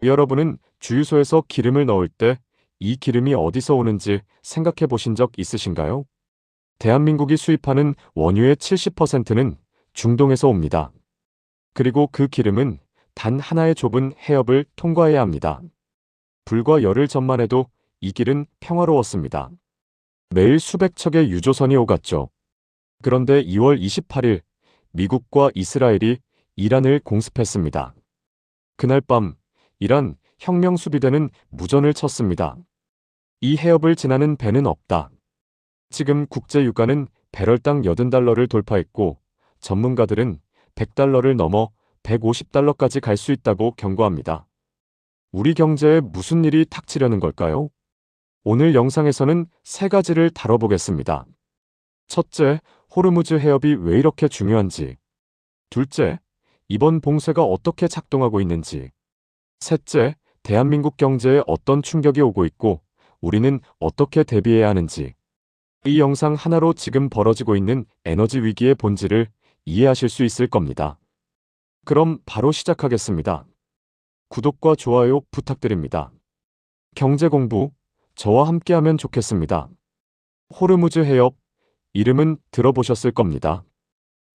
여러분은 주유소에서 기름을 넣을 때 이 기름이 어디서 오는지 생각해 보신 적 있으신가요? 대한민국이 수입하는 원유의 70%는 중동에서 옵니다. 그리고 그 기름은 단 하나의 좁은 해협을 통과해야 합니다. 불과 열흘 전만 해도 이 길은 평화로웠습니다. 매일 수백 척의 유조선이 오갔죠. 그런데 2월 28일 미국과 이스라엘이 이란을 공습했습니다. 그날 밤 이란 혁명수비대는 무전을 쳤습니다. 이 해협을 지나는 배는 없다. 지금 국제유가는 배럴당 $80를 돌파했고 전문가들은 $100를 넘어 $150까지 갈 수 있다고 경고합니다. 우리 경제에 무슨 일이 닥치려는 걸까요? 오늘 영상에서는 세 가지를 다뤄보겠습니다. 첫째, 호르무즈 해협이 왜 이렇게 중요한지. 둘째, 이번 봉쇄가 어떻게 작동하고 있는지. 셋째, 대한민국 경제에 어떤 충격이 오고 있고 우리는 어떻게 대비해야 하는지. 이 영상 하나로 지금 벌어지고 있는 에너지 위기의 본질을 이해하실 수 있을 겁니다. 그럼 바로 시작하겠습니다. 구독과 좋아요 부탁드립니다. 경제 공부, 저와 함께하면 좋겠습니다. 호르무즈 해협, 이름은 들어보셨을 겁니다.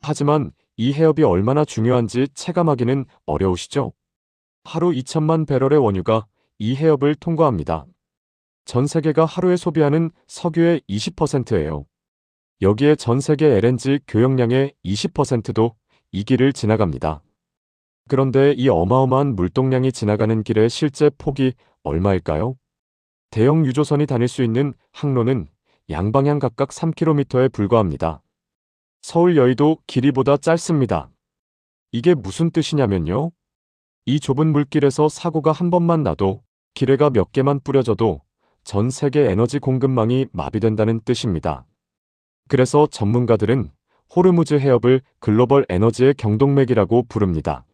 하지만 이 해협이 얼마나 중요한지 체감하기는 어려우시죠? 하루 2천만 배럴의 원유가 이 해협을 통과합니다. 전 세계가 하루에 소비하는 석유의 20%예요. 여기에 전 세계 LNG 교역량의 20%도 이 길을 지나갑니다. 그런데 이 어마어마한 물동량이 지나가는 길의 실제 폭이 얼마일까요? 대형 유조선이 다닐 수 있는 항로는 양방향 각각 3km에 불과합니다. 서울 여의도 길이보다 짧습니다. 이게 무슨 뜻이냐면요. 이 좁은 물길에서 사고가 한 번만 나도 기뢰가 몇 개만 뿌려져도 전 세계 에너지 공급망이 마비된다는 뜻입니다. 그래서 전문가들은 호르무즈 해협을 글로벌 에너지의 경동맥이라고 부릅니다.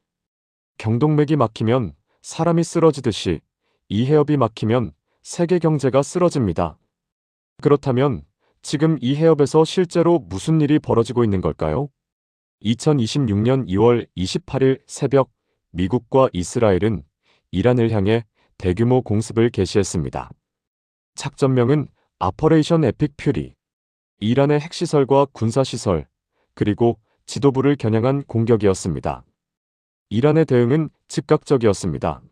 경동맥이 막히면 사람이 쓰러지듯이 이 해협이 막히면 세계 경제가 쓰러집니다. 그렇다면 지금 이 해협에서 실제로 무슨 일이 벌어지고 있는 걸까요? 2026년 2월 28일 새벽 미국과 이스라엘은 이란을 향해 대규모 공습을 개시했습니다. 작전명은 아퍼레이션 에픽 퓨리. 이란의 핵시설과 군사시설, 그리고 지도부를 겨냥한 공격이었습니다. 이란의 대응은 즉각적이었습니다.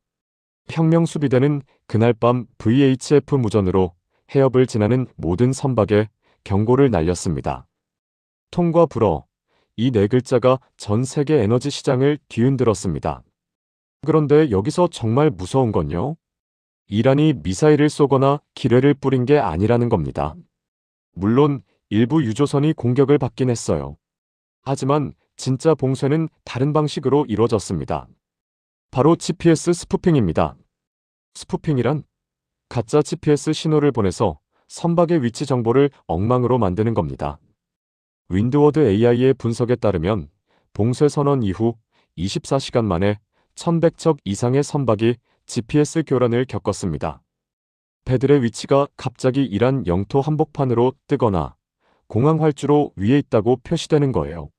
혁명수비대는 그날 밤 VHF 무전으로 해협을 지나는 모든 선박에 경고를 날렸습니다. 통과 불어, 이 네 글자가 전 세계 에너지 시장을 뒤흔들었습니다. 그런데 여기서 정말 무서운 건요. 이란이 미사일을 쏘거나 기뢰를 뿌린 게 아니라는 겁니다. 물론 일부 유조선이 공격을 받긴 했어요. 하지만 진짜 봉쇄는 다른 방식으로 이루어졌습니다. 바로 GPS 스푸핑입니다. 스푸핑이란 가짜 GPS 신호를 보내서 선박의 위치 정보를 엉망으로 만드는 겁니다. 윈드워드 AI의 분석에 따르면 봉쇄 선언 이후 24시간 만에 1100척 이상의 선박이 GPS 교란을 겪었습니다. 배들의 위치가 갑자기 이란 영토 한복판으로 뜨거나 공항 활주로 위에 있다고 표시되는 거예요.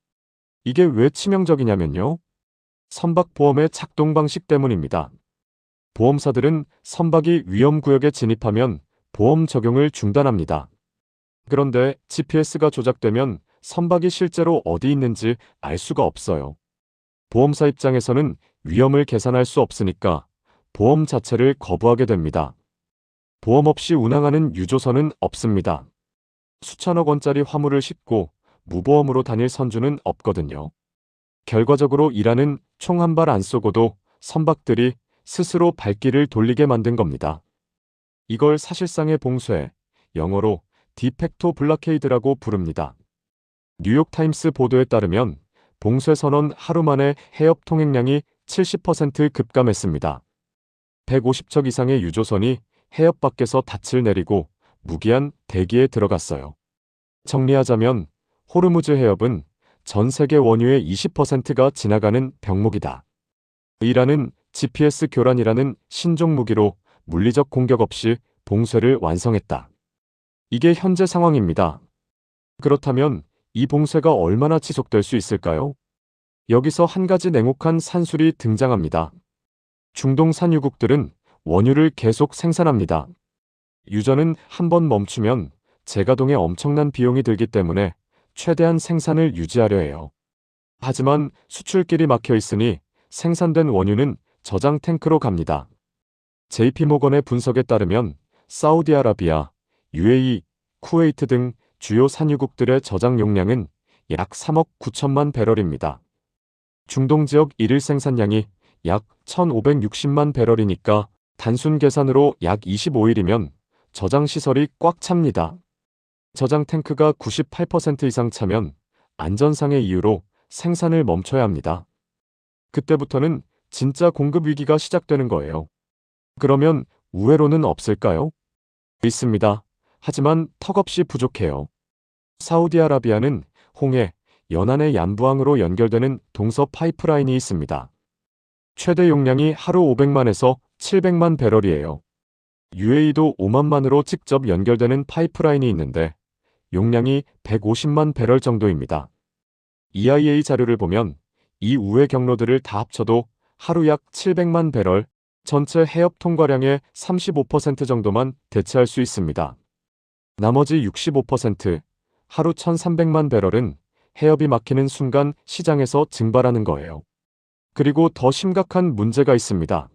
이게 왜 치명적이냐면요. 선박 보험의 작동 방식 때문입니다. 보험사들은 선박이 위험구역에 진입하면 보험 적용을 중단합니다. 그런데 GPS가 조작되면 선박이 실제로 어디 있는지 알 수가 없어요. 보험사 입장에서는 위험을 계산할 수 없으니까 보험 자체를 거부하게 됩니다. 보험 없이 운항하는 유조선은 없습니다. 수천억 원짜리 화물을 싣고 무보험으로 다닐 선주는 없거든요. 결과적으로 이란은 총 한 발 안 쏘고도 선박들이 스스로 발길을 돌리게 만든 겁니다. 이걸 사실상의 봉쇄, 영어로 디팩토 블라케이드라고 부릅니다. 뉴욕타임스 보도에 따르면 봉쇄 선언 하루 만에 해협 통행량이 70% 급감했습니다. 150척 이상의 유조선이 해협 밖에서 닻을 내리고 무기한 대기에 들어갔어요. 정리하자면 호르무즈 해협은 전 세계 원유의 20%가 지나가는 병목이다. 이란은 GPS 교란이라는 신종 무기로 물리적 공격 없이 봉쇄를 완성했다. 이게 현재 상황입니다. 그렇다면 이 봉쇄가 얼마나 지속될 수 있을까요? 여기서 한 가지 냉혹한 산술이 등장합니다. 중동 산유국들은 원유를 계속 생산합니다. 유전은 한번 멈추면 재가동에 엄청난 비용이 들기 때문에 최대한 생산을 유지하려 해요. 하지만 수출길이 막혀 있으니 생산된 원유는 저장 탱크로 갑니다. JP모건의 분석에 따르면 사우디아라비아, UAE, 쿠웨이트 등 주요 산유국들의 저장 용량은 약 3억 9천만 배럴입니다. 중동 지역 일일 생산량이 약 1,560만 배럴이니까 단순 계산으로 약 25일이면 저장 시설이 꽉 찹니다. 저장 탱크가 98% 이상 차면 안전상의 이유로 생산을 멈춰야 합니다. 그때부터는 진짜 공급 위기가 시작되는 거예요. 그러면 우회로는 없을까요? 있습니다. 하지만 턱없이 부족해요. 사우디아라비아는 홍해, 연안의 얀부항으로 연결되는 동서 파이프라인이 있습니다. 최대 용량이 하루 500만에서 700만 배럴이에요. UAE도 5만만으로 직접 연결되는 파이프라인이 있는데 용량이 150만 배럴 정도입니다. EIA 자료를 보면 이 우회 경로들을 다 합쳐도 하루 약 700만 배럴, 전체 해협 통과량의 35% 정도만 대체할 수 있습니다. 나머지 65%, 하루 1,300만 배럴은 해협이 막히는 순간 시장에서 증발하는 거예요. 그리고 더 심각한 문제가 있습니다.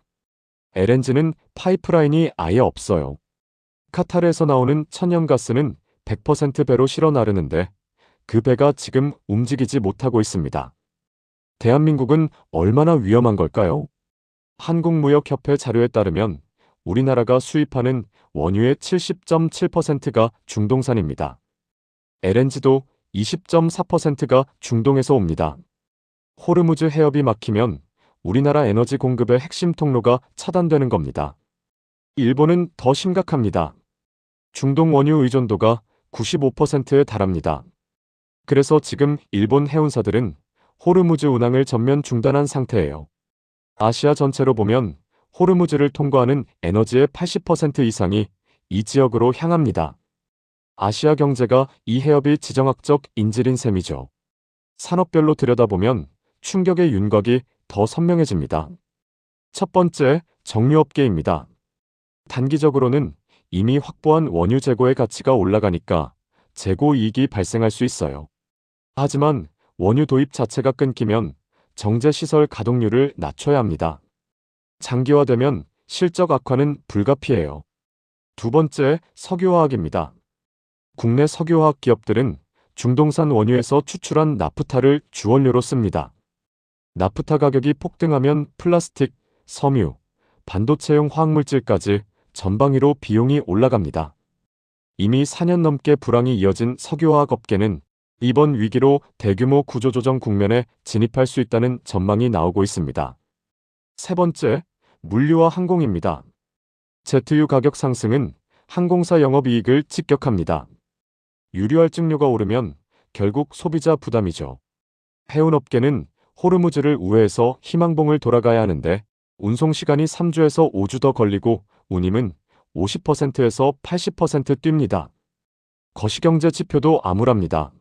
LNG는 파이프라인이 아예 없어요. 카타르에서 나오는 천연가스는 100% 배로 실어 나르는데 그 배가 지금 움직이지 못하고 있습니다. 대한민국은 얼마나 위험한 걸까요? 한국무역협회 자료에 따르면 우리나라가 수입하는 원유의 70.7%가 중동산입니다. LNG도 20.4%가 중동에서 옵니다. 호르무즈 해협이 막히면 우리나라 에너지 공급의 핵심 통로가 차단되는 겁니다. 일본은 더 심각합니다. 중동 원유 의존도가 95%에 달합니다. 그래서 지금 일본 해운사들은 호르무즈 운항을 전면 중단한 상태예요. 아시아 전체로 보면 호르무즈를 통과하는 에너지의 80% 이상이 이 지역으로 향합니다. 아시아 경제가 이 해협이 지정학적 인질인 셈이죠. 산업별로 들여다보면 충격의 윤곽이 더 선명해집니다. 첫 번째, 정유업계입니다. 단기적으로는 이미 확보한 원유 재고의 가치가 올라가니까 재고 이익이 발생할 수 있어요. 하지만 원유 도입 자체가 끊기면 정제시설 가동률을 낮춰야 합니다. 장기화되면 실적 악화는 불가피해요. 두 번째, 석유화학입니다. 국내 석유화학 기업들은 중동산 원유에서 추출한 나프타를 주원료로 씁니다. 나프타 가격이 폭등하면 플라스틱, 섬유, 반도체용 화학물질까지 전방위로 비용이 올라갑니다. 이미 4년 넘게 불황이 이어진 석유화학 업계는 이번 위기로 대규모 구조조정 국면에 진입할 수 있다는 전망이 나오고 있습니다. 세 번째, 물류와 항공입니다. 제트유 가격 상승은 항공사 영업이익을 직격합니다. 유류할증료가 오르면 결국 소비자 부담이죠. 해운업계는 호르무즈를 우회해서 희망봉을 돌아가야 하는데 운송시간이 3주에서 5주 더 걸리고 운임은 50%에서 80% 뜁니다. 거시경제 지표도 암울합니다.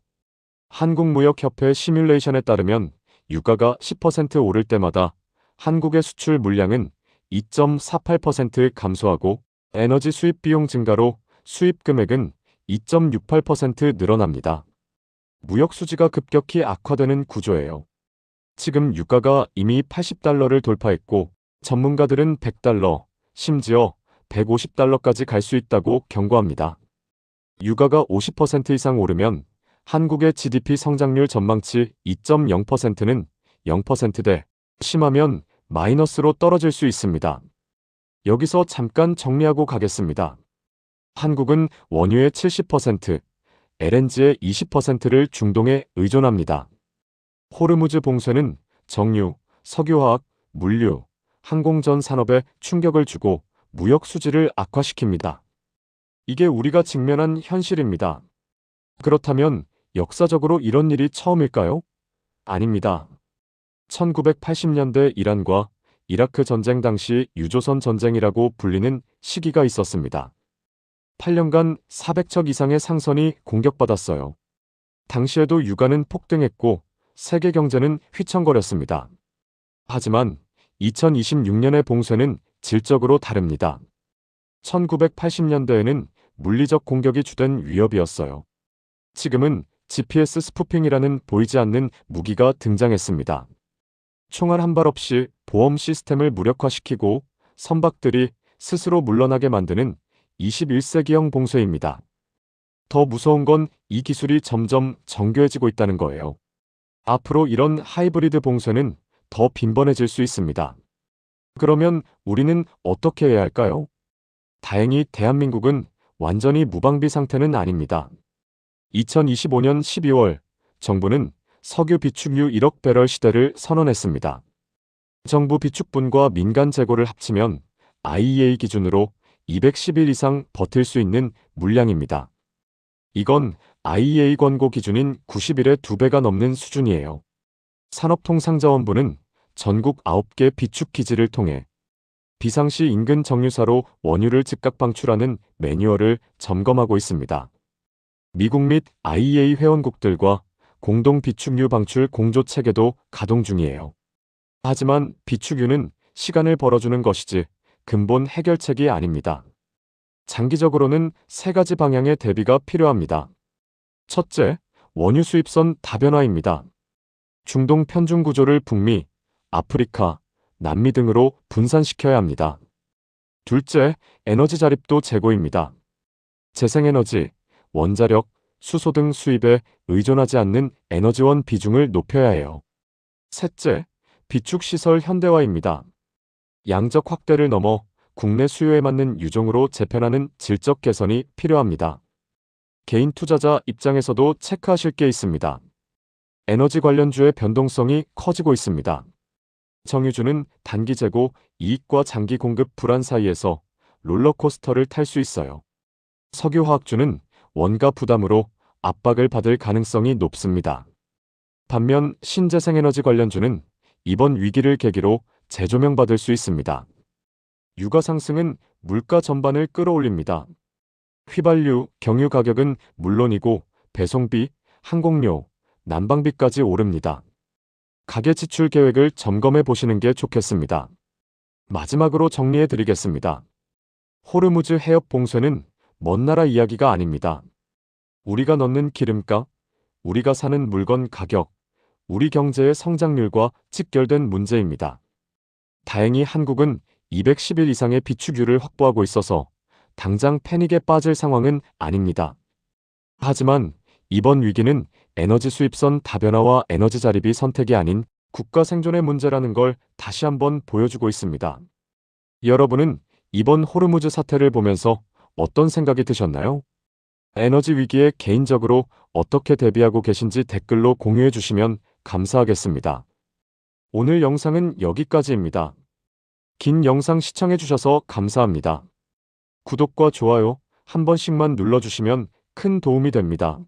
한국무역협회 시뮬레이션에 따르면 유가가 10% 오를 때마다 한국의 수출 물량은 2.48% 감소하고 에너지 수입 비용 증가로 수입 금액은 2.68% 늘어납니다. 무역 수지가 급격히 악화되는 구조예요. 지금 유가가 이미 80달러를 돌파했고 전문가들은 100달러, 심지어 150달러까지 갈 수 있다고 경고합니다. 유가가 50% 이상 오르면 한국의 GDP 성장률 전망치 2.0%는 0%대, 심하면 마이너스로 떨어질 수 있습니다. 여기서 잠깐 정리하고 가겠습니다. 한국은 원유의 70%, LNG의 20%를 중동에 의존합니다. 호르무즈 봉쇄는 정유, 석유화학, 물류, 항공전 산업에 충격을 주고 무역 수지를 악화시킵니다. 이게 우리가 직면한 현실입니다. 그렇다면 역사적으로 이런 일이 처음일까요? 아닙니다. 1980년대 이란과 이라크 전쟁 당시 유조선 전쟁이라고 불리는 시기가 있었습니다. 8년간 400척 이상의 상선이 공격받았어요. 당시에도 유가는 폭등했고 세계 경제는 휘청거렸습니다. 하지만 2026년의 봉쇄는 질적으로 다릅니다. 1980년대에는 물리적 공격이 주된 위협이었어요. 지금은 GPS 스푸핑이라는 보이지 않는 무기가 등장했습니다. 총알 한 발 없이 보험 시스템을 무력화시키고 선박들이 스스로 물러나게 만드는 21세기형 봉쇄입니다. 더 무서운 건 이 기술이 점점 정교해지고 있다는 거예요. 앞으로 이런 하이브리드 봉쇄는 더 빈번해질 수 있습니다. 그러면 우리는 어떻게 해야 할까요? 다행히 대한민국은 완전히 무방비 상태는 아닙니다. 2025년 12월 정부는 석유 비축유 1억 배럴 시대를 선언했습니다. 정부 비축분과 민간 재고를 합치면 IEA 기준으로 210일 이상 버틸 수 있는 물량입니다. 이건 IEA 권고 기준인 90일의 2배가 넘는 수준이에요. 산업통상자원부는 전국 9개 비축기지를 통해 비상시 인근 정유사로 원유를 즉각 방출하는 매뉴얼을 점검하고 있습니다. 미국 및 IEA 회원국들과 공동 비축유 방출 공조 체계도 가동 중이에요. 하지만 비축유는 시간을 벌어주는 것이지 근본 해결책이 아닙니다. 장기적으로는 세 가지 방향의 대비가 필요합니다. 첫째, 원유 수입선 다변화입니다. 중동 편중 구조를 북미, 아프리카, 남미 등으로 분산시켜야 합니다. 둘째, 에너지 자립도 재고입니다. 재생에너지, 원자력, 수소 등 수입에 의존하지 않는 에너지원 비중을 높여야 해요. 셋째, 비축시설 현대화입니다. 양적 확대를 넘어 국내 수요에 맞는 유종으로 재편하는 질적 개선이 필요합니다. 개인 투자자 입장에서도 체크하실 게 있습니다. 에너지 관련주의 변동성이 커지고 있습니다. 정유주는 단기 재고, 이익과 장기 공급 불안 사이에서 롤러코스터를 탈 수 있어요. 석유화학주는 원가 부담으로 압박을 받을 가능성이 높습니다. 반면 신재생에너지 관련주는 이번 위기를 계기로 재조명받을 수 있습니다. 유가 상승은 물가 전반을 끌어올립니다. 휘발유, 경유 가격은 물론이고 배송비, 항공료, 난방비까지 오릅니다. 가계 지출 계획을 점검해 보시는 게 좋겠습니다. 마지막으로 정리해 드리겠습니다. 호르무즈 해협 봉쇄는 먼 나라 이야기가 아닙니다. 우리가 넣는 기름값, 우리가 사는 물건 가격, 우리 경제의 성장률과 직결된 문제입니다. 다행히 한국은 210일 이상의 비축유를 확보하고 있어서 당장 패닉에 빠질 상황은 아닙니다. 하지만 이번 위기는 에너지 수입선 다변화와 에너지 자립이 선택이 아닌 국가 생존의 문제라는 걸 다시 한번 보여주고 있습니다. 여러분은 이번 호르무즈 사태를 보면서 어떤 생각이 드셨나요? 에너지 위기에 개인적으로 어떻게 대비하고 계신지 댓글로 공유해 주시면 감사하겠습니다. 오늘 영상은 여기까지입니다. 긴 영상 시청해 주셔서 감사합니다. 구독과 좋아요 한 번씩만 눌러주시면 큰 도움이 됩니다.